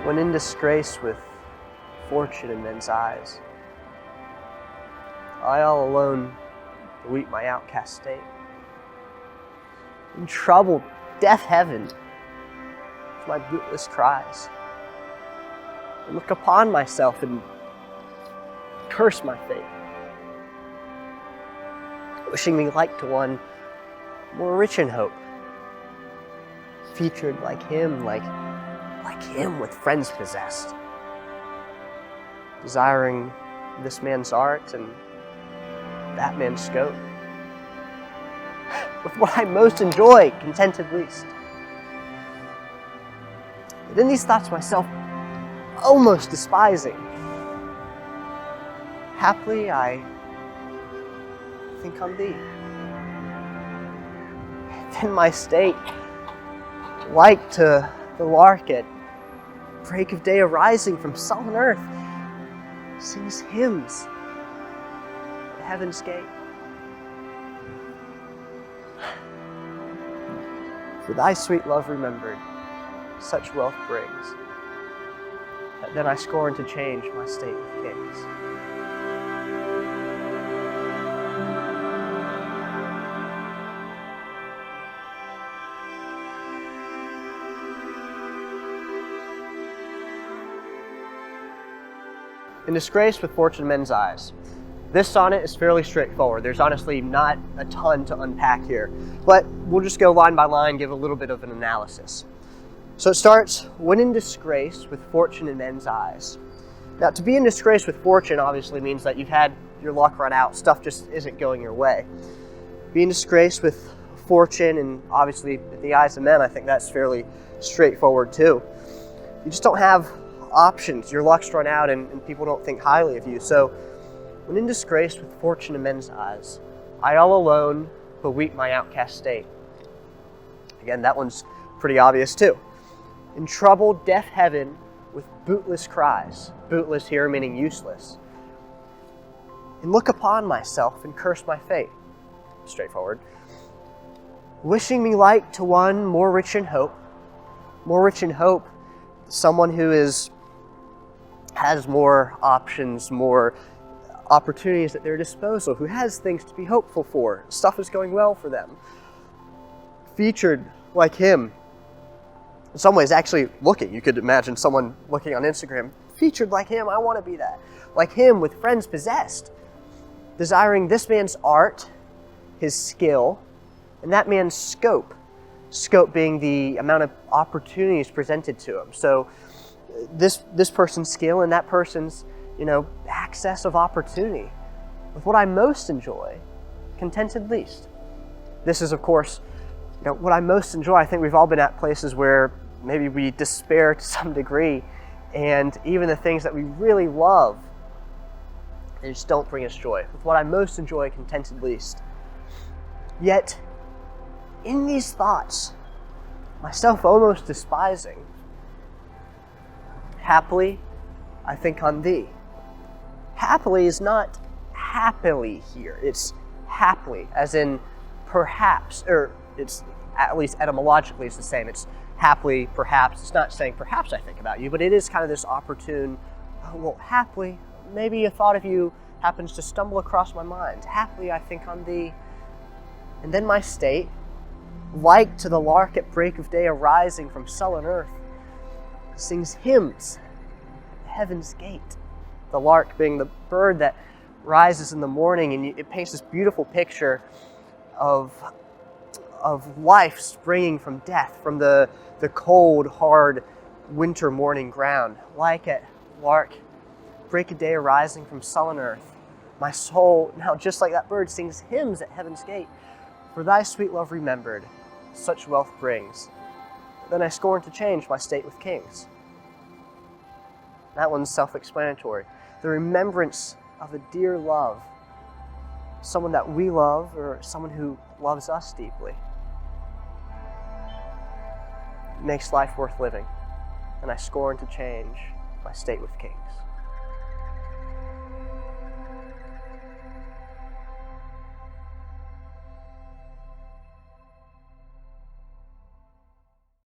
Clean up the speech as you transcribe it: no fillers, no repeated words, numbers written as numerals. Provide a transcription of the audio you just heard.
when in disgrace with fortune in men's eyes, I all alone beweep my outcast state. In troubled, deaf heaven, with my bootless cries, I look upon myself and curse my fate, wishing me like to one more rich in hope, featured like him with friends possessed, desiring this man's art and that man's scope, with what I most enjoy, contented least. But in these thoughts myself almost despising, haply I think on thee. Then my state, like to the lark at break of day arising from sullen earth, sings hymns at heaven's gate. For thy sweet love remembered, such wealth brings, that then I scorn to change my state with kings. In disgrace with fortune in men's eyes. This sonnet is fairly straightforward. There's honestly not a ton to unpack here, but we'll just go line by line, give a little bit of an analysis. So it starts, when in disgrace with fortune in men's eyes. Now, to be in disgrace with fortune obviously means that you've had your luck run out, stuff just isn't going your way. Be in disgrace with fortune, and obviously in the eyes of men, I think that's fairly straightforward too. You just don't have options. Your luck's run out and people don't think highly of you. So when in disgrace with fortune in men's eyes, I all alone beweep my outcast state. Again, that one's pretty obvious too. In troubled, deaf heaven with bootless cries, bootless here meaning useless, and look upon myself and curse my fate. Straightforward. Wishing me like to one more rich in hope, someone who has more options, more opportunities at their disposal, who has things to be hopeful for. Stuff is going well for them. Featured like him. In some ways, actually looking. You could imagine someone looking on Instagram. Featured like him, I want to be that. Like him with friends possessed. Desiring this man's art, his skill, and that man's scope. Scope being the amount of opportunities presented to him. So this person's skill and that person's, access of opportunity. With what I most enjoy, contented least. This is, of course, what I most enjoy. I think we've all been at places where maybe we despair to some degree, and even the things that we really love, they just don't bring us joy. With what I most enjoy, contented least. Yet, in these thoughts, myself almost despising, haply, I think on thee. Happily is not happily here. It's haply, as in perhaps, or it's at least etymologically it's the same. It's haply, perhaps. It's not saying perhaps I think about you, but it is kind of this opportune, haply, maybe a thought of you happens to stumble across my mind. Haply I think on thee. And then my state, like to the lark at break of day arising from sullen earth, sings hymns at heaven's gate. The lark being the bird that rises in the morning, and it paints this beautiful picture of life springing from death, from the cold, hard winter morning ground. Like at lark, break of day arising from sullen earth, my soul, now just like that bird, sings hymns at heaven's gate. For thy sweet love remembered, such wealth brings. Then I scorn to change my state with kings. That one's self-explanatory. The remembrance of a dear love, someone that we love or someone who loves us deeply, makes life worth living, and I scorn to change my state with kings.